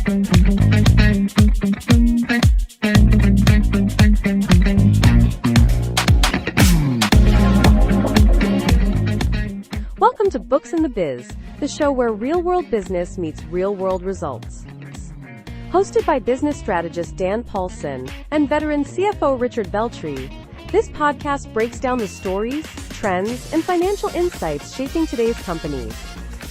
Welcome to Books the Biz, the show where real-world business meets real-world results. Hosted by business strategist Dan Paulson and veteran CFO Richard Beltry, this podcast breaks down the stories, trends, and financial insights shaping today's companies.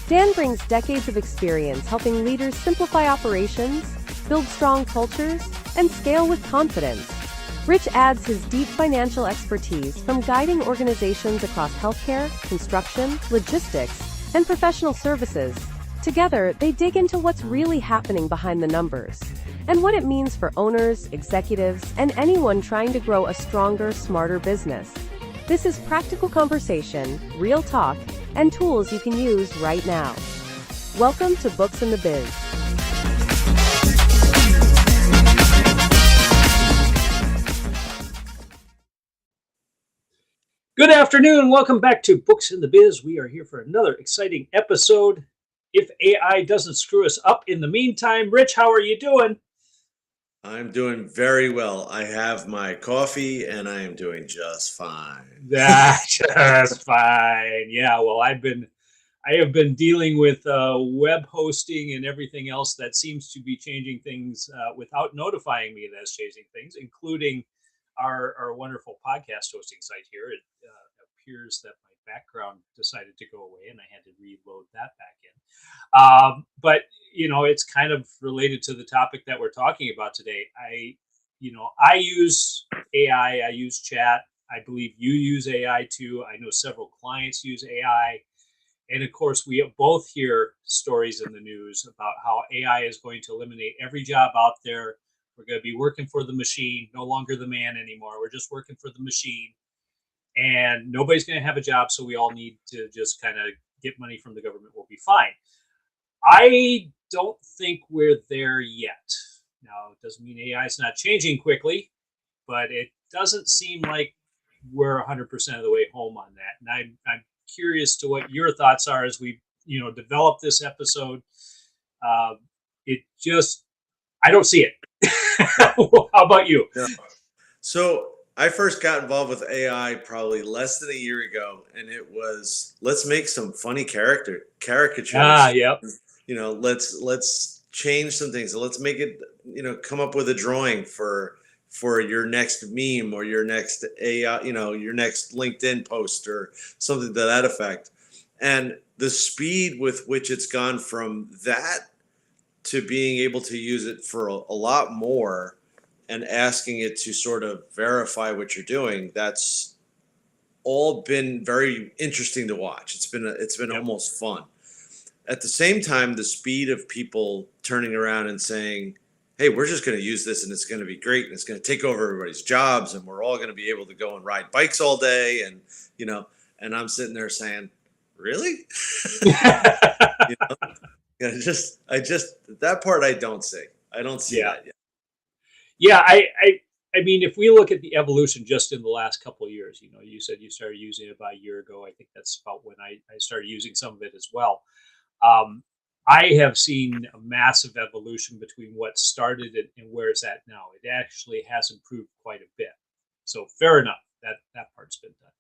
Dan brings decades of experience helping leaders simplify operations, build strong cultures, and scale with confidence. Rich adds his deep financial expertise from guiding organizations across healthcare, construction, logistics, and professional services. Together, they dig into what's really happening behind the numbers and what it means for owners, executives, and anyone trying to grow a stronger, smarter business. This is practical conversation, real talk, and tools you can use right now. Welcome to Books the Biz. Good afternoon. Welcome back to Books the Biz. We are here for another exciting episode. If AI doesn't screw us up in the meantime, Rich, how are you doing? I'm doing very well. I have my coffee and I am doing just fine. That's just fine. Yeah, well, I have been dealing with web hosting and everything else that seems to be changing things without notifying me that's changing things, including our wonderful podcast hosting site here. It appears that my background decided to go away and I had to reload that back in. But, you know, it's kind of related to the topic that we're talking about today. I use AI, I use chat. I believe you use AI too. I know several clients use AI. And of course, we both hear stories in the news about how AI is going to eliminate every job out there. We're going to be working for the machine, no longer the man anymore. We're just working for the machine. And nobody's going to have a job, so we all need to just kind of get money from the government. We'll be fine. I don't think we're there yet. Now, it doesn't mean AI is not changing quickly, but it doesn't seem like we're 100% of the way home on that. And I'm curious to what your thoughts are as we, develop this episode. I don't see it. How about you? Yeah. So I first got involved with AI probably less than a year ago, and it was, let's make some funny caricatures. Yep. Let's change some things. So let's make it, come up with a drawing for your next meme or your next AI, your next LinkedIn post or something to that effect. And the speed with which it's gone from that to being able to use it for a lot more and asking it to sort of verify what you're doing, that's all been very interesting to watch. It's been Yep. almost fun. At the same time, the speed of people turning around and saying, hey, we're just going to use this and it's going to be great and it's going to take over everybody's jobs and we're all going to be able to go and ride bikes all day. And, and I'm sitting there saying, really? I just that part I don't see. I don't see that yet. Yeah, I mean, if we look at the evolution just in the last couple of years, you said you started using it about a year ago. I think that's about when I started using some of it as well. I have seen a massive evolution between what started it and where it's at now. It actually has improved quite a bit. So fair enough, that part's been done.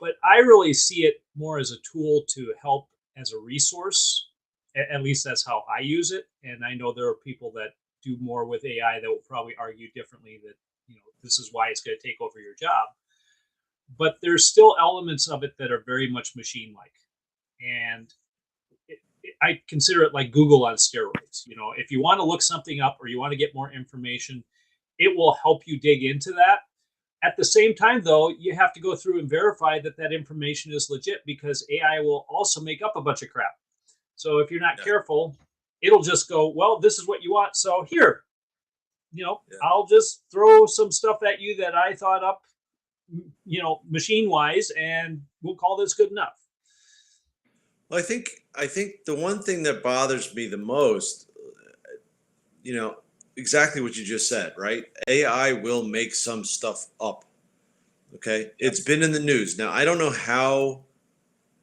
But I really see it more as a tool to help as a resource. At least that's how I use it. And I know there are people that do more with AI that will probably argue differently that, this is why it's going to take over your job. But there's still elements of it that are very much machine-like. And I consider it like Google on steroids. If you want to look something up or you want to get more information, it will help you dig into that. At the same time, though, you have to go through and verify that information is legit because AI will also make up a bunch of crap. So if you're not careful, it'll just go, well, this is what you want. So here, I'll just throw some stuff at you that I thought up, machine wise, and we'll call this good enough. Well, I think the one thing that bothers me the most, exactly what you just said, right? AI will make some stuff up. Okay. It's been in the news. Now, I don't know how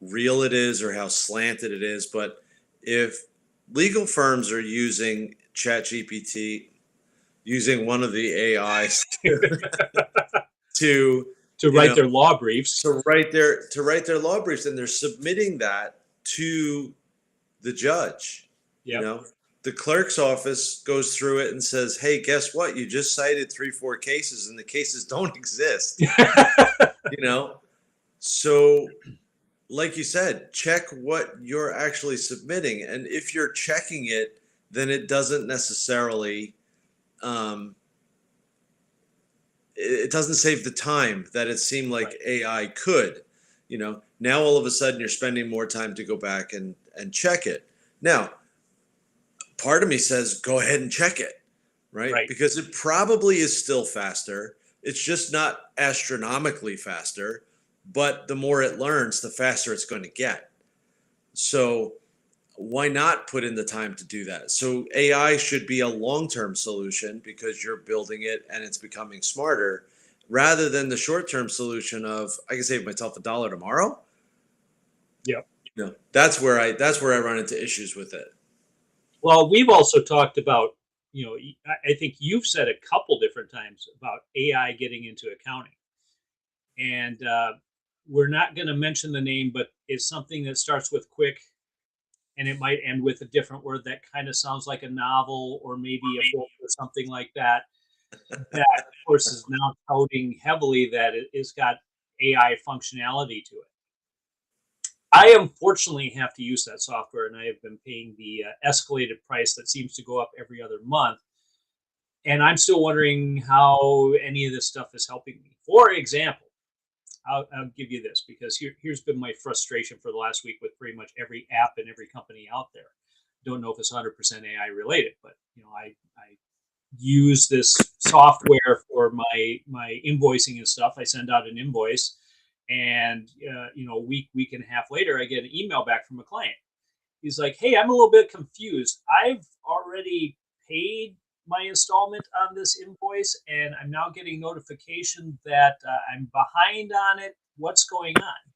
real it is or how slanted it is, but if legal firms are using ChatGPT, using one of the AIs to To you write know their law briefs. to write their law briefs, and they're submitting that to the judge. You Yep. know, the clerk's office goes through it and says, "Hey, guess what? You just cited 3, 4 cases, and the cases don't exist." You know, so like you said, check what you're actually submitting, and if you're checking it, then it doesn't necessarily um, it doesn't save the time that it seemed like Right. AI could. Now all of a sudden you're spending more time to go back and check it. Now, part of me says go ahead and check it, right? Right. Because it probably is still faster. It's just not astronomically faster, but the more it learns, the faster it's going to get. So why not put in the time to do that? So AI should be a long-term solution because you're building it and it's becoming smarter, rather than the short-term solution of I can save myself $1 tomorrow. Yep. That's where I run into issues with it. Well, we've also talked about, I think you've said a couple different times about AI getting into accounting. And we're not going to mention the name, but it's something that starts with quick, and it might end with a different word that kind of sounds like a novel or maybe a book or something like that. That, of course, is now touting heavily that it's got AI functionality to it. I unfortunately have to use that software, and I have been paying the escalated price that seems to go up every other month. And I'm still wondering how any of this stuff is helping me. For example, I'll give you this because here's been my frustration for the last week with pretty much every app and every company out there. Don't know if it's 100% AI related, but I use this software for my invoicing and stuff. I send out an invoice, and a week and a half later, I get an email back from a client. He's like, "Hey, I'm a little bit confused. I've already paid my installment on this invoice, and I'm now getting notification that I'm behind on it. What's going on?"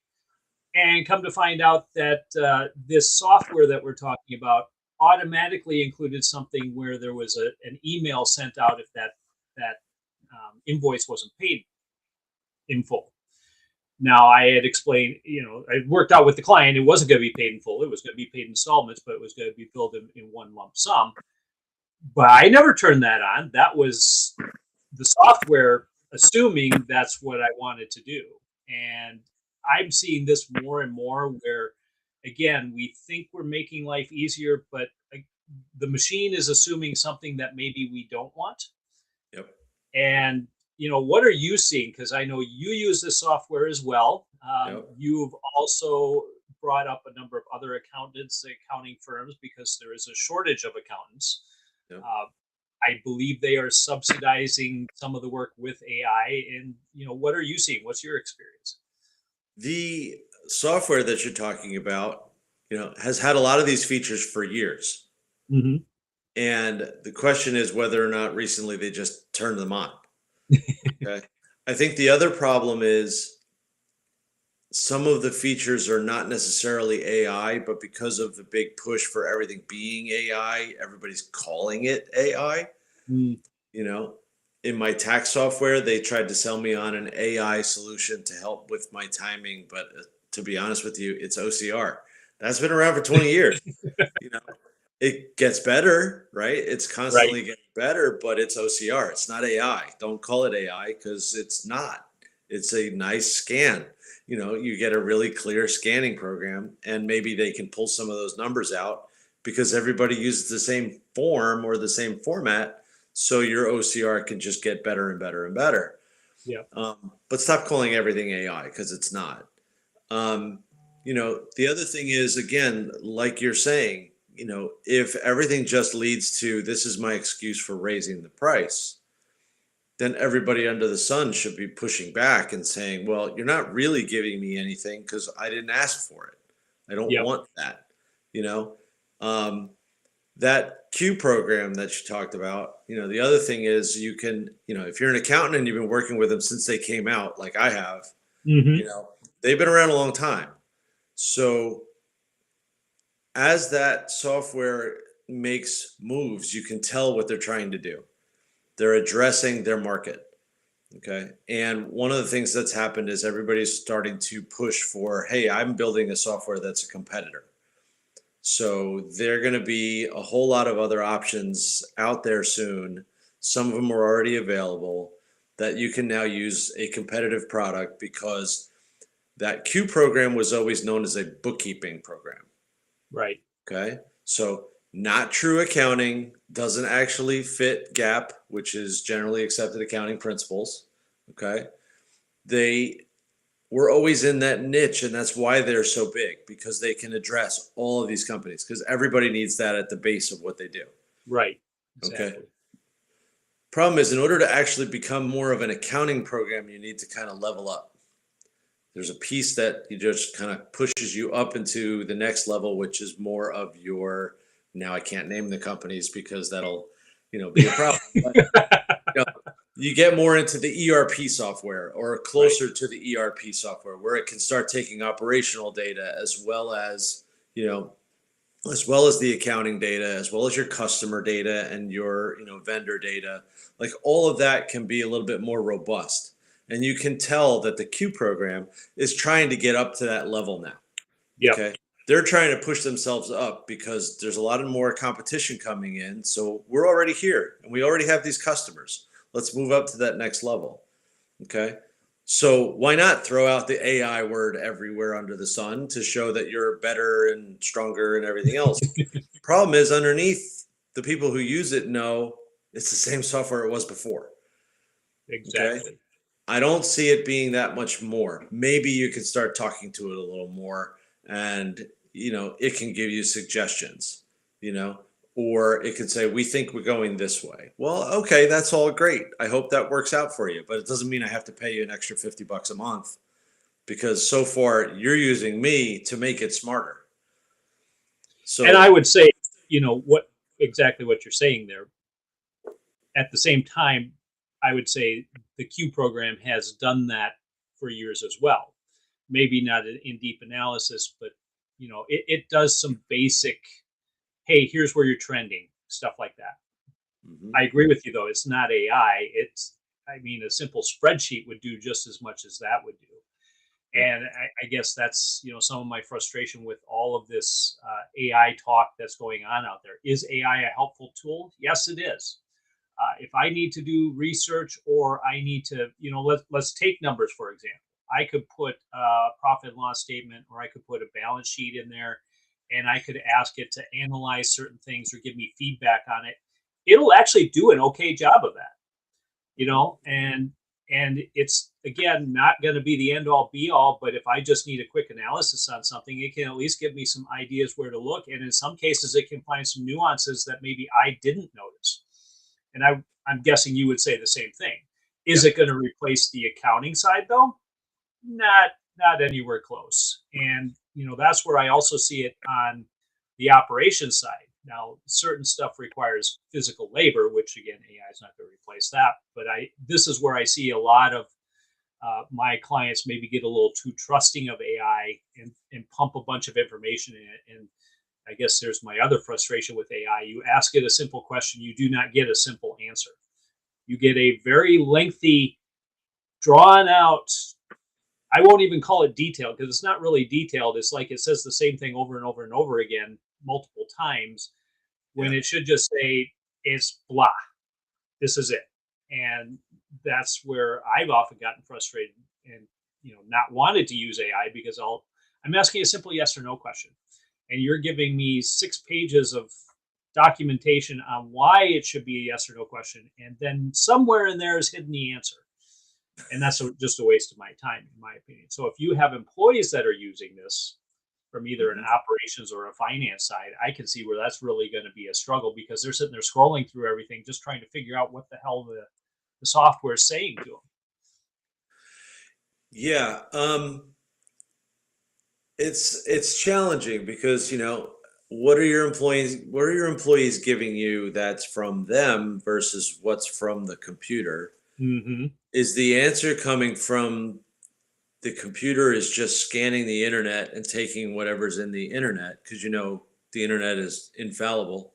And come to find out that this software that we're talking about automatically included something where there was an email sent out if that invoice wasn't paid in full. Now, I had explained, I worked out with the client, it wasn't going to be paid in full. It was going to be paid in installments, but it was going to be billed in one lump sum. But I never turned that on. That was the software assuming that's what I wanted to do. And I'm seeing this more and more where, again, we think we're making life easier, but the machine is assuming something that maybe we don't want. Yep. And what are you seeing? Because I know you use this software as well. Yep. You've also brought up a number of other accounting firms, because there is a shortage of accountants. Yep. I believe they are subsidizing some of the work with AI. And what are you seeing? What's your experience? The software that you're talking about, has had a lot of these features for years. Mm-hmm. And the question is whether or not recently they just turned them on. Okay. I think the other problem is some of the features are not necessarily AI, but because of the big push for everything being AI, everybody's calling it AI. Mm. In my tax software, they tried to sell me on an AI solution to help with my timing, but to be honest with you, it's OCR. That's been around for 20 years. It gets better, right? It's constantly Right. getting better, but it's OCR. It's not AI. Don't call it AI because it's not. It's a nice scan. You get a really clear scanning program, and maybe they can pull some of those numbers out because everybody uses the same form or the same format. So your OCR can just get better and better and better. Yeah. But stop calling everything AI because it's not. The other thing is, again, like you're saying, if everything just leads to this is my excuse for raising the price, then everybody under the sun should be pushing back and saying, well, you're not really giving me anything because I didn't ask for it. I don't Yep. want that. That Q program that you talked about, the other thing is you can, if you're an accountant and you've been working with them since they came out, like I have, Mm-hmm. they've been around a long time. So as that software makes moves, you can tell what they're trying to do. They're addressing their market. Okay. And one of the things that's happened is everybody's starting to push for, hey, I'm building a software that's a competitor. So there are going to be a whole lot of other options out there soon. Some of them are already available that you can now use a competitive product, because that Q program was always known as a bookkeeping program. Right. Okay. So not true accounting, doesn't actually fit GAAP, which is generally accepted accounting principles. Okay. They were always in that niche, and that's why they're so big, because they can address all of these companies, because everybody needs that at the base of what they do. Right. Okay. Exactly. Problem is, in order to actually become more of an accounting program, you need to kind of level up. There's a piece that you just kind of pushes you up into the next level, which is more of your, now I can't name the companies because that'll, be a problem. But, you know, you get more into the ERP software, or Right. closer to the ERP software, where it can start taking operational data, you know, as well as the accounting data, as well as your customer data and your, vendor data. Like, all of that can be a little bit more robust. And you can tell that the Q program is trying to get up to that level now. Yep. Okay. They're trying to push themselves up because there's a lot of more competition coming in. So we're already here and we already have these customers. Let's move up to that next level. Okay. So why not throw out the AI word everywhere under the sun to show that you're better and stronger and everything else? Problem is, underneath, the people who use it know it's the same software it was before. Okay. Exactly. I don't see it being that much more. Maybe you could start talking to it a little more, and it can give you suggestions, you know, or it can say, we think we're going this way. Well, okay, that's all great. I hope that works out for you, but it doesn't mean I have to pay you an extra $50 a month, because so far you're using me to make it smarter. And I So, would say, what exactly what you're saying there. At the same time, I would say the Q program has done that for years as well. Maybe not in deep analysis, but it does some basic, hey, here's where you're trending, stuff like that. mhm, I agree with you though. It's not AI. I mean, a simple spreadsheet would do just as much as that would do. yeah, And I guess that's some of my frustration with all of this AI talk that's going on out there. Is AI a helpful tool? Yes, it is. If I need to do research, or I need to, let's take numbers for example. I could put a profit and loss statement, or I could put a balance sheet in there, and I could ask it to analyze certain things or give me feedback on it. It'll actually do an okay job of that, and it's again not going to be the end all be all, but if I just need a quick analysis on something, it can at least give me some ideas where to look, and in some cases it can find some nuances that maybe I didn't notice. And I'm guessing you would say the same thing. yeah. Is it going to replace the accounting side though? Not anywhere close. And that's where I also see it on the operations side. Now, certain stuff requires physical labor, which again, AI is not going to replace that. But this is where I see a lot of my clients maybe get a little too trusting of AI, and pump a bunch of information in it. And I guess there's my other frustration with AI. You ask it a simple question, you do not get a simple answer. You get a very lengthy, drawn out, I won't even call it detailed because it's not really detailed. It's like it says the same thing over and over and over again multiple times, when Yeah. it should just say, it's blah. This is it. And that's where I've often gotten frustrated, and not wanted to use AI, because I'm asking a simple yes or no question, and you're giving me 6 pages of documentation on why it should be a yes or no question, and then somewhere in there is hidden the answer, and that's just a waste of my time, in my opinion. So if you have employees that are using this from either an Mhm. operations or a finance side, I can see where that's really going to be a struggle, because they're sitting there scrolling through everything, just trying to figure out what the hell the software is saying to them. Yeah. It's challenging because, what are your employees giving you that's from them versus what's from the computer? Hmm. Is the answer coming from the computer is just scanning the internet and taking whatever's in the internet? Because, the internet is infallible.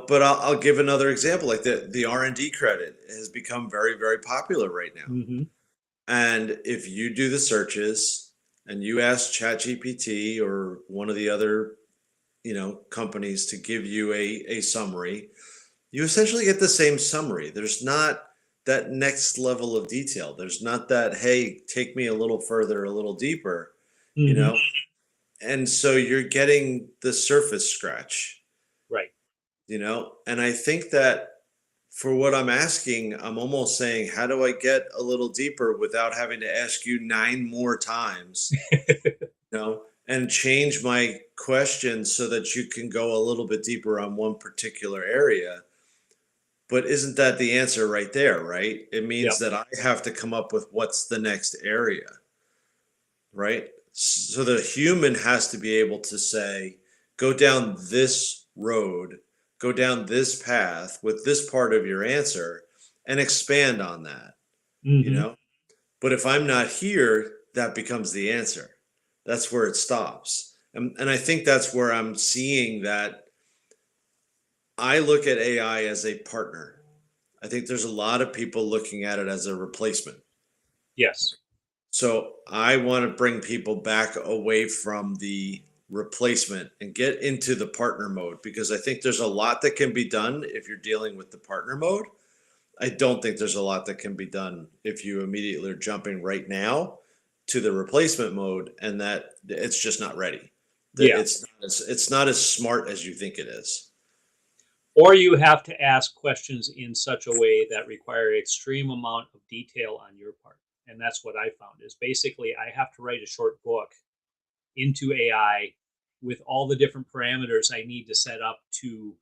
But I'll give another example. Like the R&D credit has become very, very popular right now. Hmm. And if you do the searches and you ask ChatGPT or one of the other, companies to give you a summary, you essentially get the same summary. There's not that next level of detail. There's not that, hey, take me a little further, a little deeper, you Hmm. know? And so you're getting the surface scratch, Right. And I think that for what I'm asking, I'm almost saying, how do I get a little deeper without having to ask you 9 more times, and change my question so that you can go a little bit deeper on one particular area? But isn't that the answer right there, right? It means Yep. that I have to come up with what's the next area, right? So the human has to be able to say, go down this road, go down this path with this part of your answer and expand on that, you Hmm. know? But if I'm not here, that becomes the answer. That's where it stops. And I think that's where I'm seeing that I look at AI as a partner. I think there's a lot of people looking at it as a replacement. Yes. So I want to bring people back away from the replacement and get into the partner mode, because I think there's a lot that can be done if you're dealing with the partner mode. I don't think there's a lot that can be done if you immediately are jumping right now to the replacement mode, and that it's just not ready. That Yeah. it's not as smart as you think it is. Or you have to ask questions in such a way that require extreme amount of detail on your part. And that's what I found is basically I have to write a short book into AI with all the different parameters I need to set up to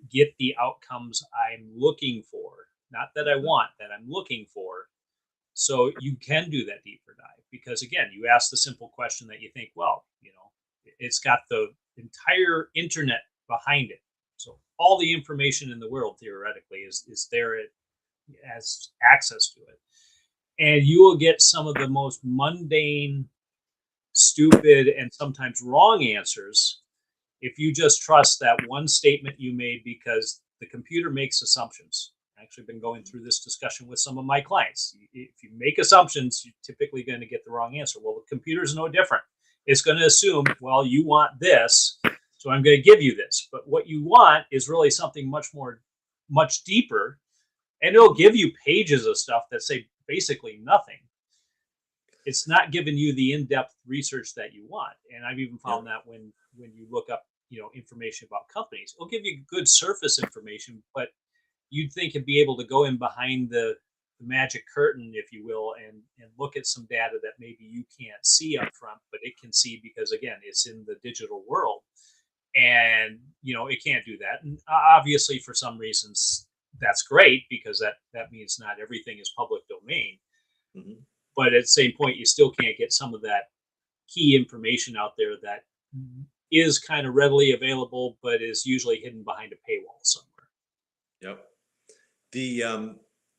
get the outcomes I'm looking for. Not that I want, that I'm looking for. So you can do that deeper dive because again, you ask the simple question that you think, well, it's got the entire internet behind it. So all the information in the world theoretically is there. It has access to it. And you will get some of the most mundane, stupid, and sometimes wrong answers if you just trust that one statement you made, because the computer makes assumptions. I've actually been going through this discussion with some of my clients. If you make assumptions, you're typically going to get the wrong answer. Well, the computer's no different. It's going to assume, well, you want this, so I'm going to give you this. But what you want is really something much deeper, and it'll give you pages of stuff that say basically nothing. It's not giving you the in-depth research that you want. And I've even found that when you look up, information about companies, it'll give you good surface information, but you'd think it'd be able to go in behind the magic curtain, if you will, and look at some data that maybe you can't see up front, but it can see because again, it's in the digital world. And it can't do that. And obviously for some reasons that's great because that means not everything is public domain. Mhm. But at the same point, you still can't get some of that key information out there that is kind of readily available, but is usually hidden behind a paywall somewhere. Yep. The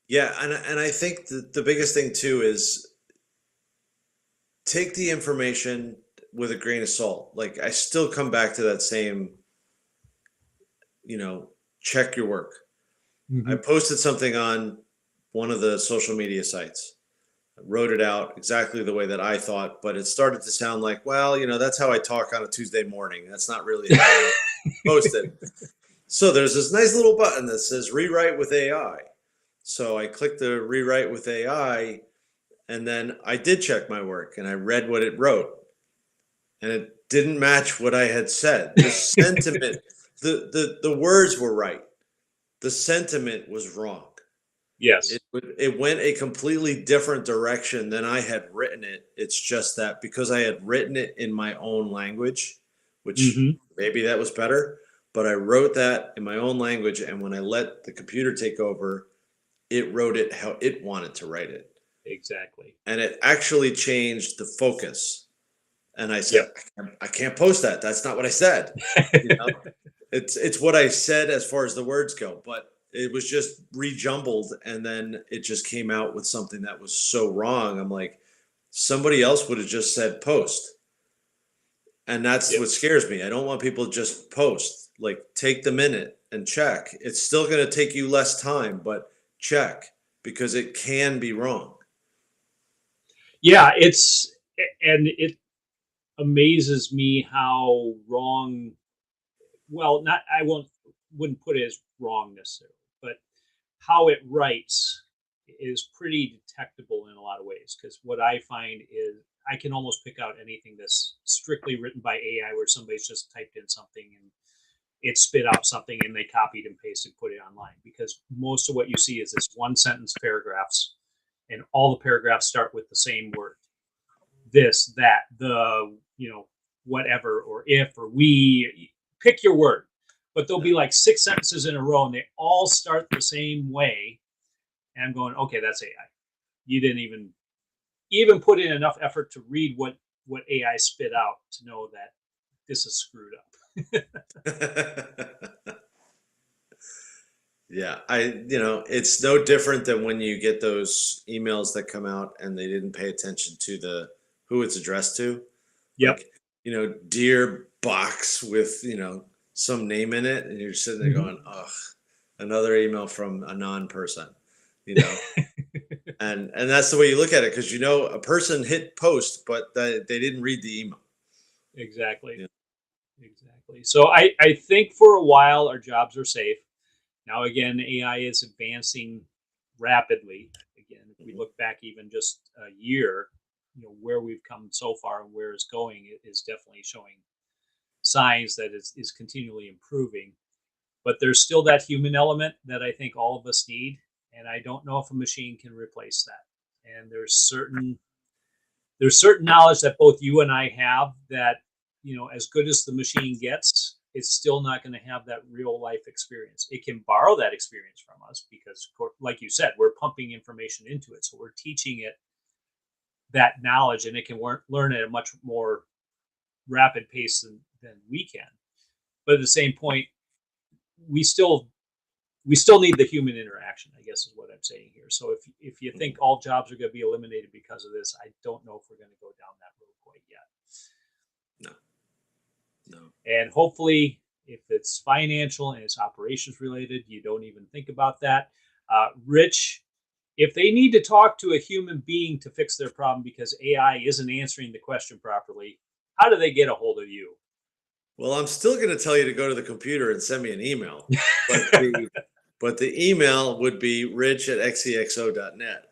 Yeah, and I think the biggest thing too is take the information with a grain of salt. Like I still come back to that same, check your work. I Hmm. posted something on one of the social media sites. I wrote it out exactly the way that I thought, but it started to sound like, well, that's how I talk on a Tuesday morning. That's not really how I post it. So there's this nice little button that says rewrite with AI. So I clicked the rewrite with AI, and then I did check my work and I read what it wrote, and it didn't match what I had said. The sentiment, the words were right. The sentiment was wrong. Yes. It went a completely different direction than I had written it. It's just that because I had written it in my own language, which Hmm. maybe that was better, but I wrote that in my own language, and when I let the computer take over, it wrote it how it wanted to write it. Exactly. And it actually changed the focus. And I said, Yep. I can't post that. That's not what I said. You know, it's what I said as far as the words go, but it was just rejumbled, and then it just came out with something that was so wrong. I'm like, somebody else would have just said post. And that's Yep. what scares me. I don't want people to just post. Like, take the minute and check. It's still going to take you less time, but check, because it can be wrong. Yeah, and it amazes me how wrong. Well, not I wouldn't put it as wrong necessarily, but how it writes is pretty detectable in a lot of ways. Because what I find is I can almost pick out anything that's strictly written by AI, where somebody's just typed in something and it spit out something and they copied and pasted, put it online. Because most of what you see is this one sentence paragraphs, and all the paragraphs start with the same word. This, that, the, whatever, or if, or we, pick your word. But there'll be like 6 sentences in a row and they all start the same way. And I'm going, okay, that's AI. You didn't even put in enough effort to read what AI spit out to know that this is screwed up. Yeah, it's no different than when you get those emails that come out and they didn't pay attention to who it's addressed to. Yep. Like, dear box with, some name in it, and you're sitting there going, ugh, another email from a non-person, and that's the way you look at it, because a person hit post, but they didn't read the email. Exactly. Yeah. Exactly. So I think for a while our jobs are safe. Now, again, AI is advancing rapidly. Again, if we look back even just a year, where we've come so far and where it's going, it is definitely showing signs that is continually improving. But there's still that human element that I think all of us need. And I don't know if a machine can replace that. And there's certain knowledge that both you and I have that, as good as the machine gets, it's still not going to have that real life experience. It can borrow that experience from us because, like you said, we're pumping information into it. So we're teaching it that knowledge, and it can learn at a much more rapid pace than we can. But at the same point, we still need the human interaction, I guess is what I'm saying here. So if you think all jobs are going to be eliminated because of this, I don't know if we're going to go down that road quite yet. No. And hopefully, if it's financial and it's operations related, you don't even think about that. Rich, if they need to talk to a human being to fix their problem because AI isn't answering the question properly, how do they get a hold of you? Well, I'm still going to tell you to go to the computer and send me an email. But the email would be rich@xcxo.net.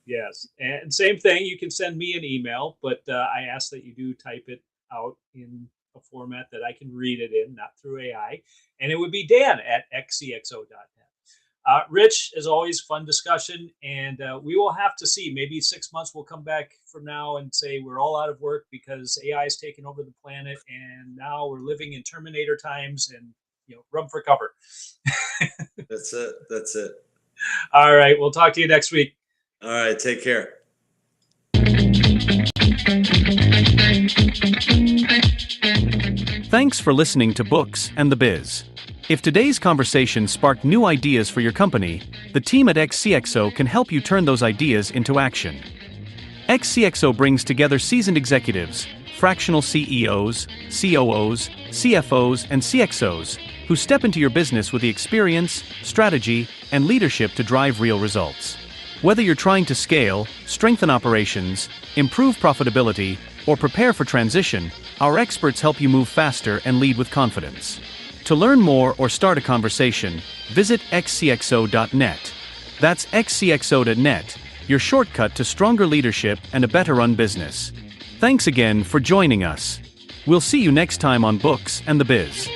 Yes. And same thing, you can send me an email, but I ask that you do type it out in a format that I can read it in, not through AI. And it would be dan@xcxo.net. Rich, as always, fun discussion. And we will have to see. Maybe 6 months we'll come back from now and say we're all out of work because AI has taken over the planet. And now we're living in Terminator times and, run for cover. That's it. That's it. All right. We'll talk to you next week. All right. Take care. Thanks for listening to Books and the Biz. If today's conversation sparked new ideas for your company, the team at XCXO can help you turn those ideas into action. XCXO brings together seasoned executives, fractional CEOs, COOs, CFOs, and CXOs who step into your business with the experience, strategy, and leadership to drive real results. Whether you're trying to scale, strengthen operations, improve profitability, or prepare for transition, our experts help you move faster and lead with confidence. To learn more or start a conversation, visit xcxo.net. That's xcxo.net, your shortcut to stronger leadership and a better run business. Thanks again for joining us. We'll see you next time on Books and the Biz.